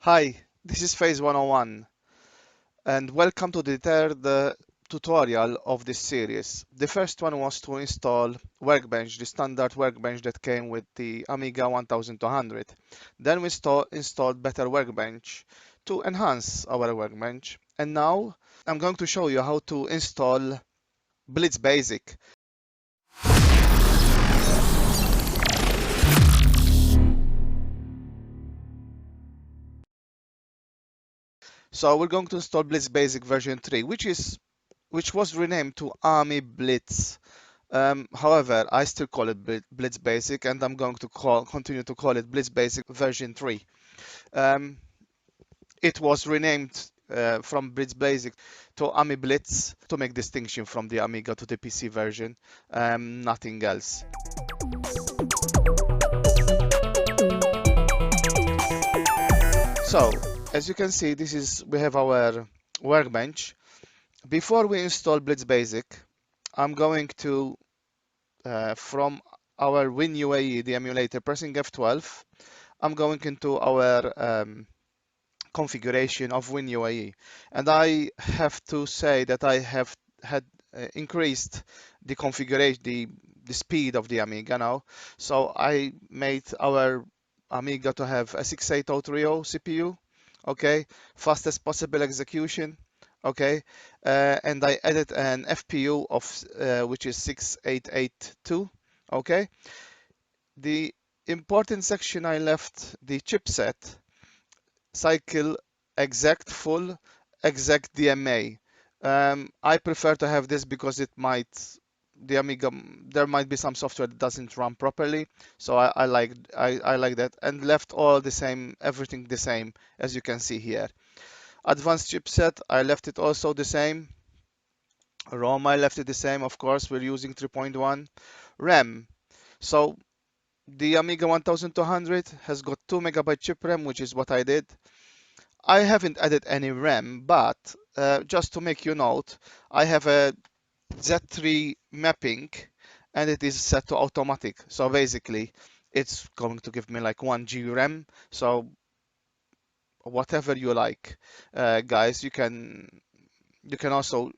Hi, this is Phase 101 and welcome to the third tutorial of this series. The first one was to install Workbench, the standard Workbench that came with the Amiga 1200. Then we installed Better Workbench to enhance our Workbench. And now I'm going to show you how to install Blitz Basic. So we're going to install Blitz Basic version 3, which was renamed to Amiblitz. However, I still call it Blitz Basic, and I'm going to continue to call it Blitz Basic version 3. It was renamed from Blitz Basic to Amiblitz to make distinction from the Amiga to the PC version, nothing else. So, as you can see, we have our workbench. Before we install Blitz Basic, I'm going to from our WinUAE, the emulator, pressing F12, I'm going into our configuration of WinUAE, and I have to say that I have had increased the configuration, the speed of the Amiga now. So I made our Amiga to have a 68030 CPU, okay, fastest possible execution, okay, and I added an FPU of which is 6882, okay. The important section I left the chipset cycle exact full exact DMA. I prefer to have this because the Amiga, there might be some software that doesn't run properly, so I like that, and left all the same, everything the same, as you can see here. Advanced chipset, I left it also the same. ROM, I left it the same, of course, we're using 3.1. RAM, so the Amiga 1200 has got 2 megabyte chip RAM, which is what I did. I haven't added any RAM, but just to make you note, I have a Z3 mapping and it is set to automatic. So basically, it's going to give me like 1 G RAM. So whatever you like, guys, you can also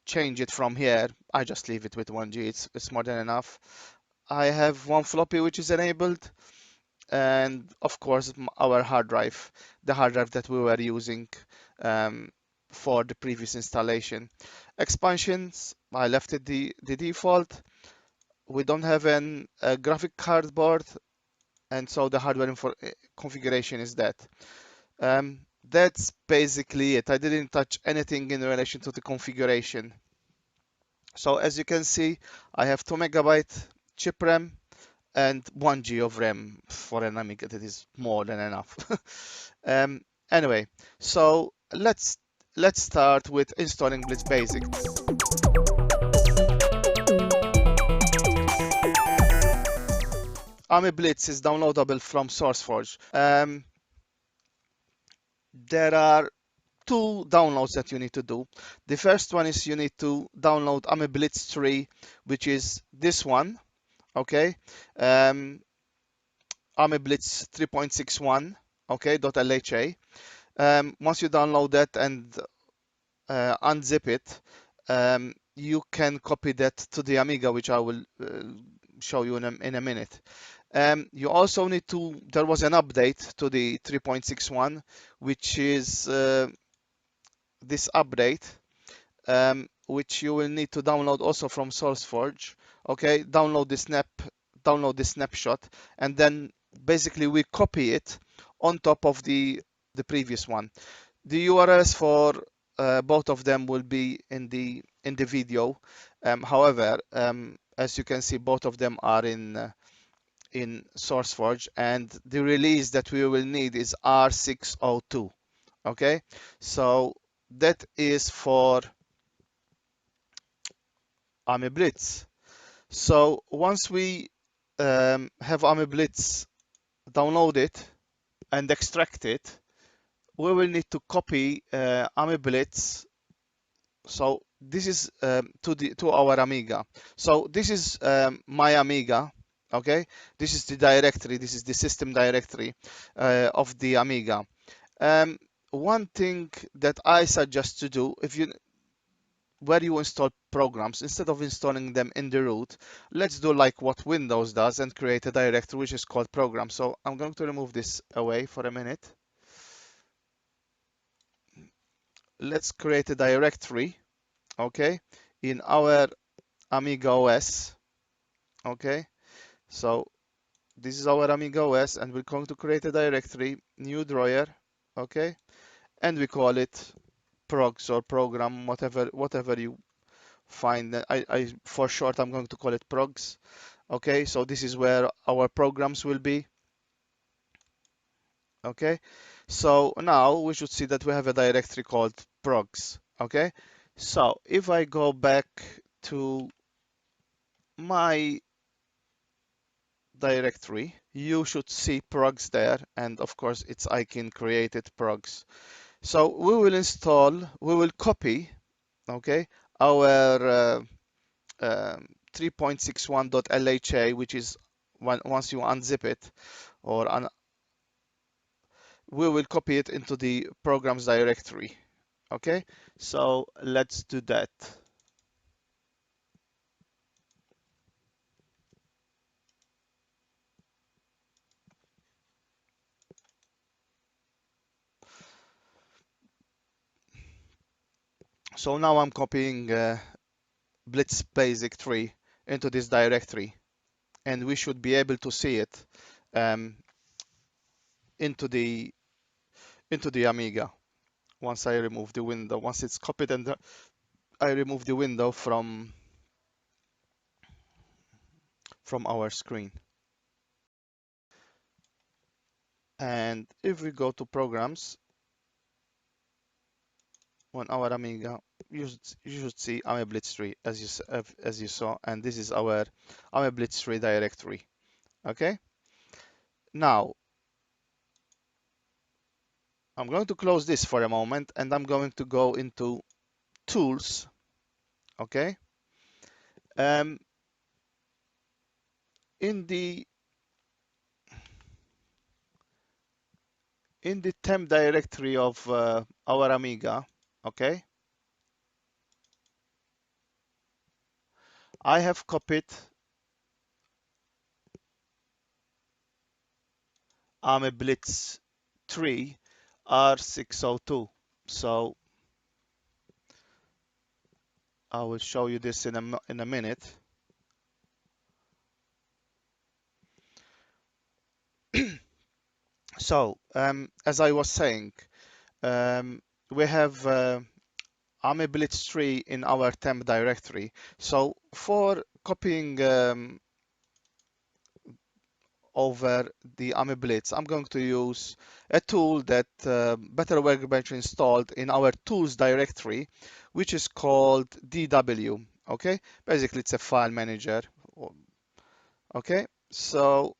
change it from here. I just leave it with 1 G. It's more than enough. I have one floppy which is enabled, and of course our hard drive, the hard drive that we were using um, for the previous installation. Expansions, I left it the default. We don't have a graphic card board, and so the hardware configuration is that. That's basically it. I didn't touch anything in relation to the configuration. So as you can see, I have 2 megabyte chip RAM and 1 G of RAM for an Amiga. That is more than enough. Anyway, so let's start with installing Blitz Basic. Amiblitz is downloadable from SourceForge. There are two downloads that you need to do. The first one is you need to download Amiblitz 3, which is this one, okay? Amiblitz 3.61, okay, .lha. Once you download that and unzip it, you can copy that to the Amiga, which I will show you in a minute. You also need to, there was an update to the 3.61, which is this update, which you will need to download also from SourceForge. Okay, download the snapshot, and then basically we copy it on top of the previous one. The URLs for both of them will be in the video. However, as you can see, both of them are in SourceForge, and the release that we will need is R602. Okay, so that is for Amiblitz. So once we have Amiblitz downloaded and extract it, we will need to copy Amiblitz. So this is to our Amiga. So this is my Amiga. Okay, this is the directory. This is the system directory of the Amiga. Um, One thing that I suggest to do, if you where you install programs, instead of installing them in the root, let's do like what Windows does and create a directory which is called program. So I'm going to remove this away for a minute. Let's create a directory, okay, in our Amiga OS, okay. So this is our Amiga OS, and we're going to create a directory, new drawer, okay, and we call it progs or program, whatever you find. I for short I'm going to call it progs. Okay, so this is where our programs will be. Okay, so now we should see that we have a directory called progs. Okay, so if I go back to my directory, you should see progs there, and of course it's icon created progs. So we will copy, okay, our 3.61.lha, which is once you unzip it, or we will copy it into the programs directory. Okay, so let's do that. So now I'm copying Blitz Basic 3 into this directory, and we should be able to see it um, into the Amiga once I remove the window. Once it's copied and I remove the window from our screen. And if we go to programs on our Amiga, you should see Amiblitz 3 as you saw, and this is our Amiblitz 3 directory. Okay, now I'm going to close this for a moment, and I'm going to go into tools. Okay, um, in the temp directory of our Amiga, okay, I have copied Amiblitz 3 R602. So I will show you this in a minute. So as I was saying, we have Amiblitz 3 in our temp directory. So for copying over the Amiblitz, I'm going to use a tool that Better Workbench installed in our tools directory, which is called DW. Okay, basically it's a file manager. Okay, so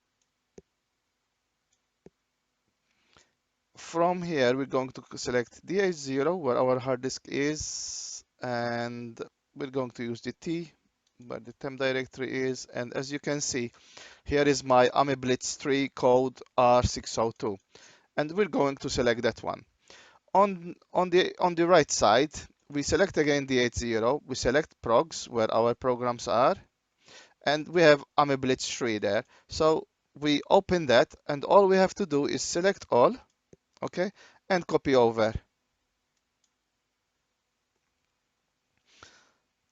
from here we're going to select DH0 where our hard disk is, and we're going to use the T where the temp directory is, and as you can see, here is my Amiblitz 3 code R602, and we're going to select that one. On the right side, we select again the H0, we select progs where our programs are, and we have Amiblitz 3 there. So we open that, and all we have to do is select all, okay, and copy over.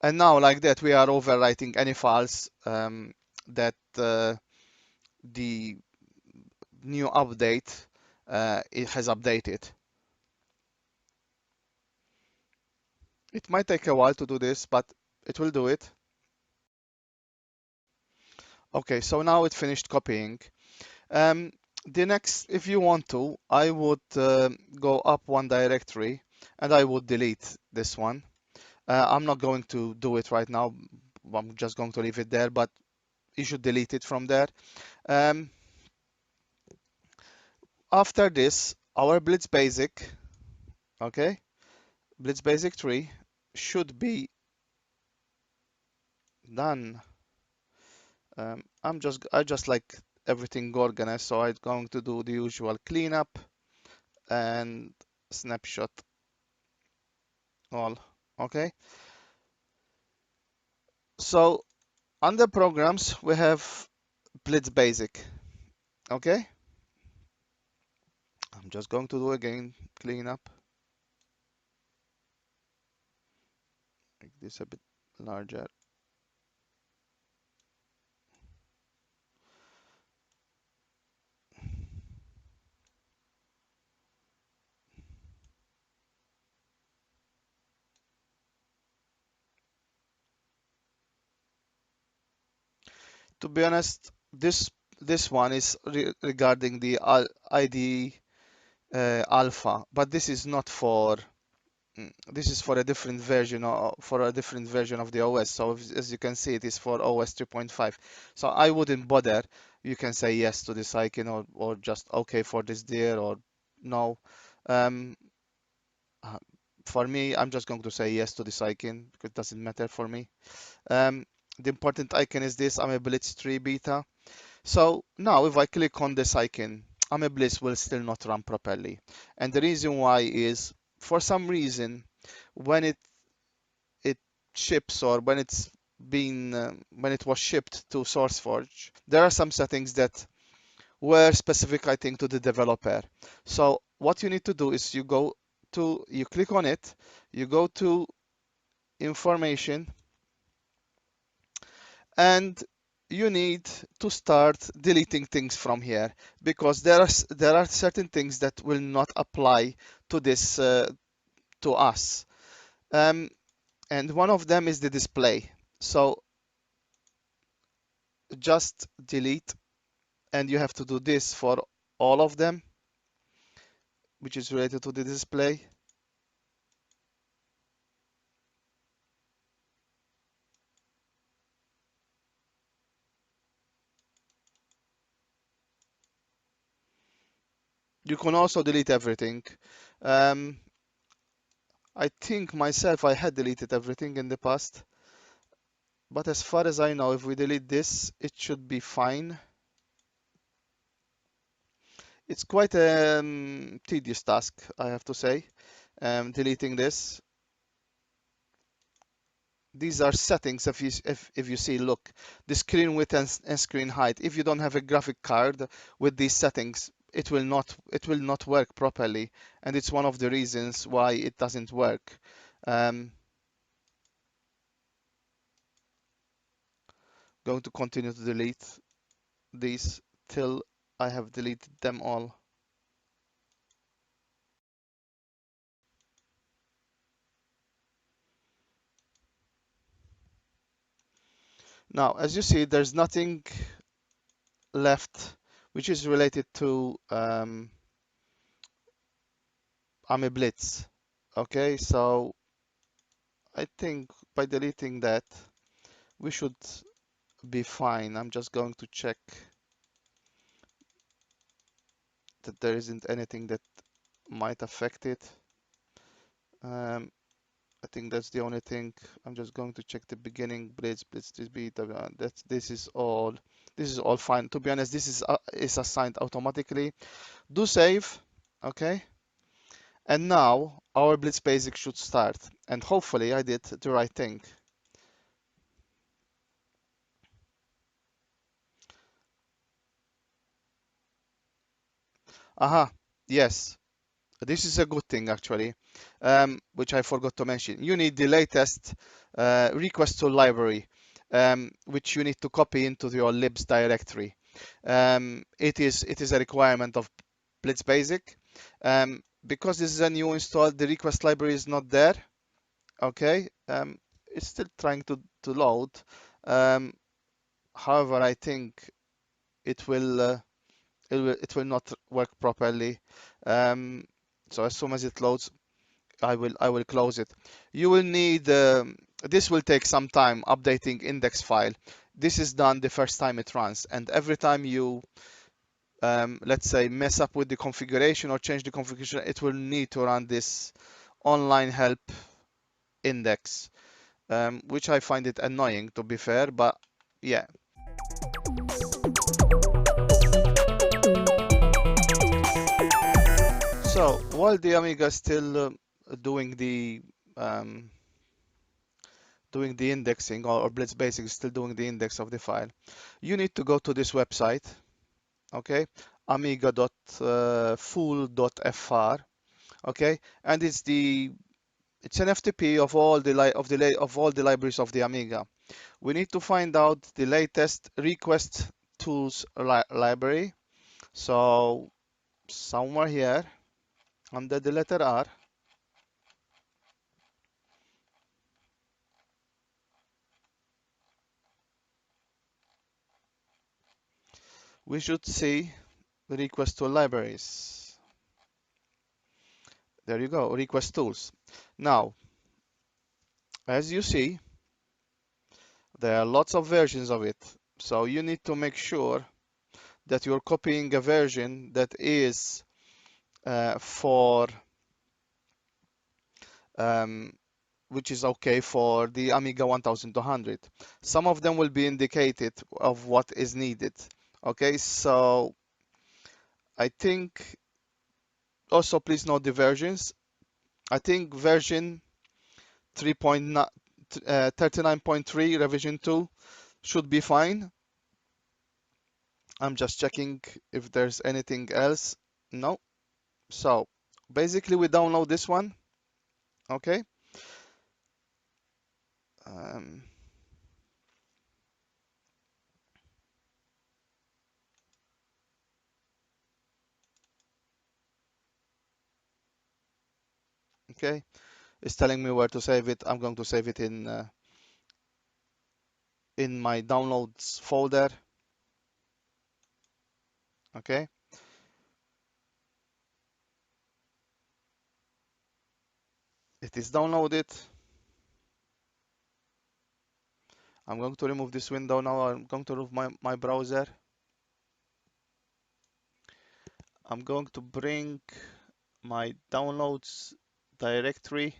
And now like that, we are overwriting any files that the new update it has updated. It might take a while to do this, but it will do it. Okay, so now it finished copying. Um, the next, if you want to, I would go up one directory and I would delete this one. I'm not going to do it right now. I'm just going to leave it there, but you should delete it from there. Um, After this, our Blitz Basic, okay, Blitz Basic 3 should be done. I just like everything organized, so I'm going to do the usual cleanup and snapshot all. Okay, so under programs we have Blitz Basic. Okay, I'm just going to do again clean up, make this a bit larger. To be honest, this one is regarding the ID alpha, but this is not for this is for a different version or for a different version of the OS. So as you can see, it is for OS 3.5. So I wouldn't bother. You can say yes to this icon or just okay for this there or no. Um, uh, for me, I'm just going to say yes to this icon because it doesn't matter for me. Um, the important icon is this Amiblitz 3 beta. So now if I click on this icon, Amiblitz will still not run properly. And the reason why is for some reason when it ships or when it's been when it was shipped to SourceForge, there are some settings that were specific, I think, to the developer. So what you need to do is you click on it, you go to information, and you need to start deleting things from here because there are certain things that will not apply to this to us. Um, and one of them is the display. So just delete, and you have to do this for all of them, which is related to the display. You can also delete everything. Um, I think myself I had deleted everything in the past, but as far as I know, if we delete this, it should be fine. It's quite a tedious task, I have to say, deleting this. These are settings. If you see, look, the screen width and screen height. If you don't have a graphic card with these settings, it will not work properly, and it's one of the reasons why it doesn't work. Um, Going to continue to delete these till I have deleted them all. Now, as you see, there's nothing left which is related to Amiblitz. Okay, so I think by deleting that, we should be fine. I'm just going to check that there isn't anything that might affect it. I think that's the only thing. I'm just going to check the beginning Blitz this beta. That's this is all fine. To be honest, this is assigned automatically. Do save, okay? And now our Blitz Basic should start. And hopefully I did the right thing. Aha, yes. This is a good thing actually, which I forgot to mention. You need the latest request to library, which you need to copy into your libs directory. It is a requirement of Blitz Basic. Because this is a new install, the request library is not there. Okay, it's still trying to load. Um, However, I think it will. It will not work properly. Um, so as soon as it loads, I will close it. You will need this will take some time updating index file. This is done the first time it runs, and every time you let's say mess up with the configuration or change the configuration, it will need to run this online help index, which I find it annoying to be fair, but yeah. So So while the Amiga is still doing the um, indexing, or Blitz Basic is still doing the index of the file, you need to go to this website, okay, amiga.full.fr, okay, and it's an FTP of all the libraries of the Amiga. We need to find out the latest request tools library. So somewhere here under the letter R, we should see the request tool libraries. There you go, request tools. Now, as you see, there are lots of versions of it. So you need to make sure that you're copying a version that is for um, which is okay for the Amiga 1200. Some of them will be indicated of what is needed. Okay, so I think also please note the versions. I think version 3.9, 39.3 revision 2 should be fine. I'm just checking if there's anything else. No. So basically we download this one. Okay. Um, okay. It's telling me where to save it. I'm going to save it in my downloads folder. Okay. It is downloaded. I'm going to remove this window now. I'm going to remove my browser. I'm going to bring my downloads directory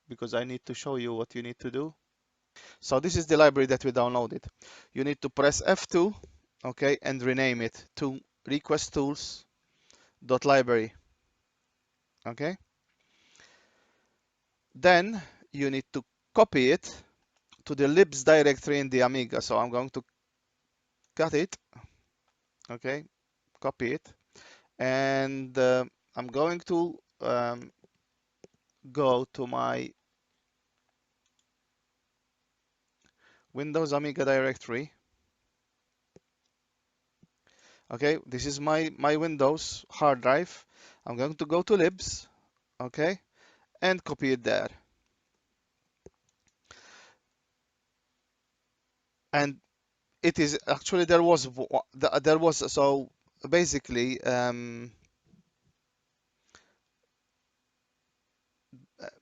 because I need to show you what you need to do. So this is the library that we downloaded. You need to press F2, okay, and rename it to request tools dot library, okay. Then you need to copy it to the libs directory in the Amiga. So I'm going to cut it, okay, copy it, and I'm going to go to my Windows Amiga directory. Okay, this is my Windows hard drive. I'm going to go to libs, okay, and copy it there. And it is actually there was so basically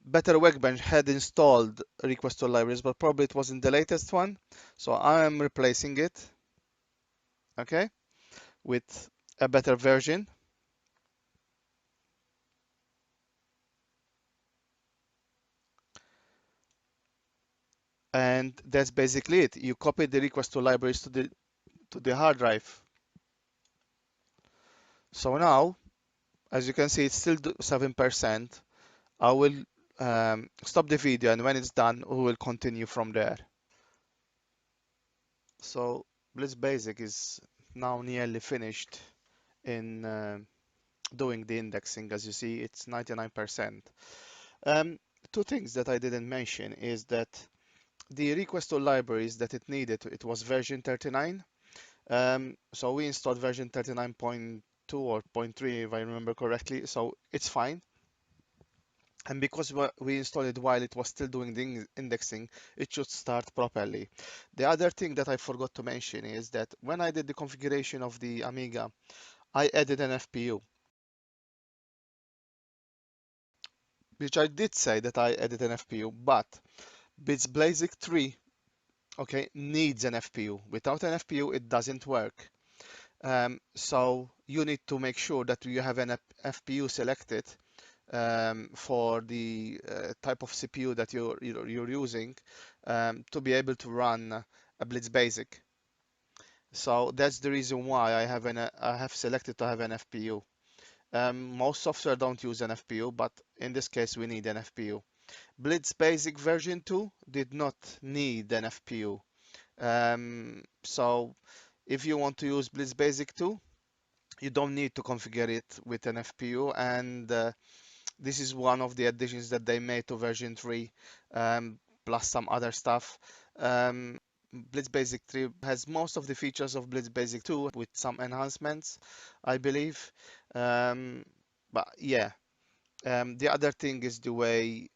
Better Workbench had installed request to libraries, but probably it wasn't the latest one. So I am replacing it, okay, with a better version. And that's basically it. You copy the request to libraries to the hard drive. So now, as you can see, it's still 7%. I will stop the video, and when it's done, we will continue from there. So Blitz Basic is now nearly finished in doing the indexing. As you see, it's 99%. Two things that I didn't mention is that the request to libraries that it needed, it was version 39. So we installed version 39.2 or point 0.3 if I remember correctly, so it's fine. And because we installed it while it was still doing the indexing, it should start properly. The other thing that I forgot to mention is that when I did the configuration of the Amiga, I added an FPU, which I did say that I added an FPU, but Blitzbasic 3, okay, needs an FPU. Without an FPU, it doesn't work. So you need to make sure that you have an FPU selected for the type of CPU that you're using to be able to run a Blitz Basic. So that's the reason why I have selected to have an FPU. Most software don't use an FPU, but in this case we need an FPU. Blitz Basic version 2 did not need an FPU. So if you want to use Blitz Basic 2, you don't need to configure it with an FPU, and this is one of the additions that they made to version 3, plus some other stuff. Blitz Basic 3 has most of the features of Blitz Basic 2 with some enhancements, I believe. Um, but yeah, the other thing is the way,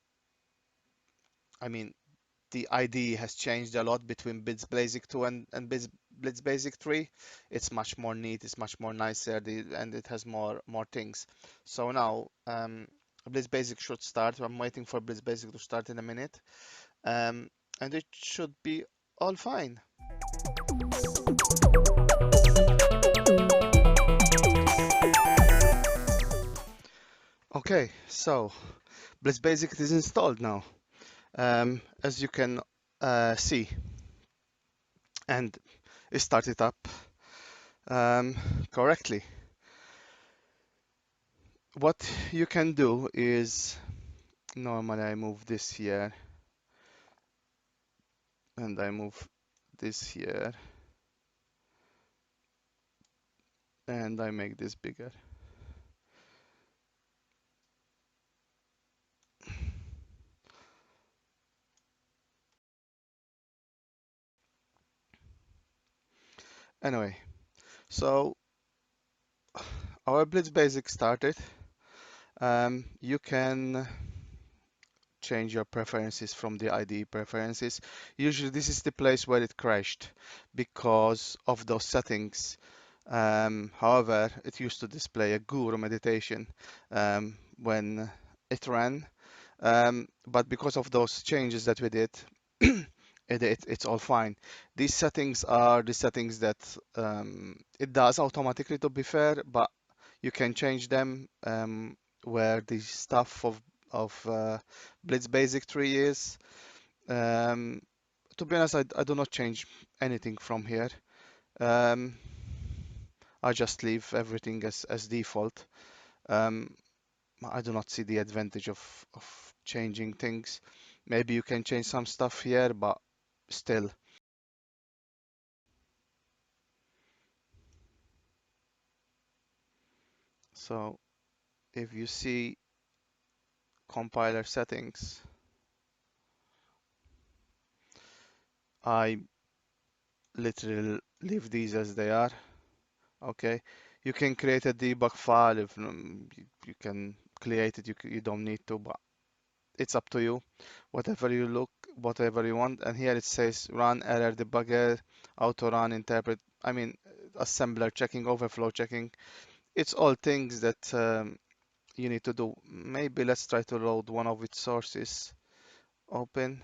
I mean, the IDE has changed a lot between Blitz Basic 2 and Blitz Basic 3. It's much more neat, it's much more nicer, and it has more things. So now, Blitz Basic should start. I'm waiting for Blitz Basic to start in a minute, um, and it should be all fine. Okay, so Blitz Basic is installed now, as you can see, and it started up um, correctly. What you can do is, normally I move this here and I move this here and I make this bigger. Anyway, so our Blitz Basic started. You can change your preferences from the IDE preferences. Usually this is the place where it crashed because of those settings. However, it used to display a guru meditation when it ran. But because of those changes that we did, it's all fine. These settings are the settings that it does automatically, to be fair, but you can change them where the stuff of Blitz Basic 3 is. Um, to be honest, I do not change anything from here. Um, I just leave everything as default. Um, I do not see the advantage of changing things. Maybe you can change some stuff here, but still. So if you see compiler settings, I literally leave these as they are. Okay, you can create a debug file if you can create it. You don't need to, but it's up to you. Whatever you want. And here it says run error debugger, auto run interpret. I mean, assembler checking, overflow checking. It's all things that you need to do. Maybe let's try to load one of its sources. Open.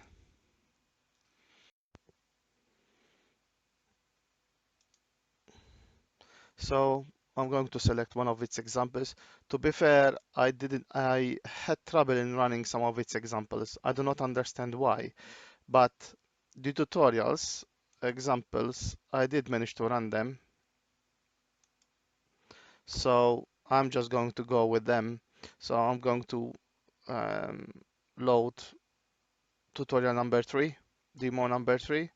So I'm going to select one of its examples. To be fair, I had trouble in running some of its examples. I do not understand why, but the tutorials, examples, I did manage to run them. So I'm just going to go with them. So I'm going to um, load tutorial number 3, demo number 3.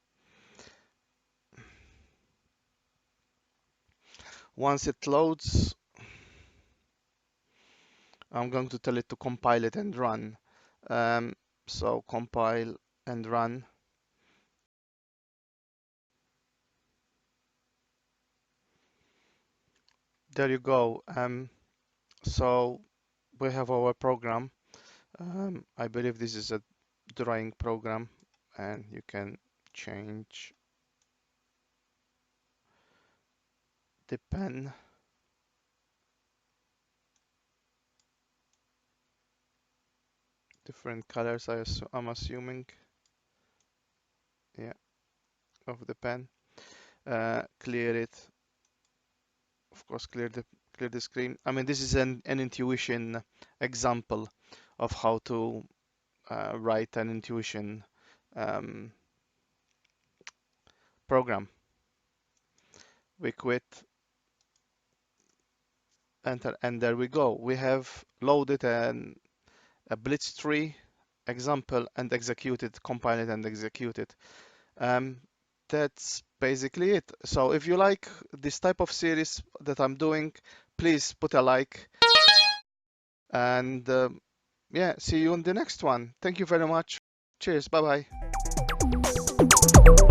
Once it loads, I'm going to tell it to compile it and run. Um, so compile and run. There you go. So we have our program. I believe this is a drawing program, and you can change the pen. Different colors, I'm assuming. Yeah, of the pen. Clear it. Of course, clear the screen. I mean, this is an intuition example of how to write an intuition um, program. we quit, enter, and there we go. We have loaded a Blitz tree example and executed, compile it and execute it. That's basically it. So if you like this type of series that I'm doing, please put a like, and yeah, see you in the next one. Thank you very much. Cheers. Bye bye.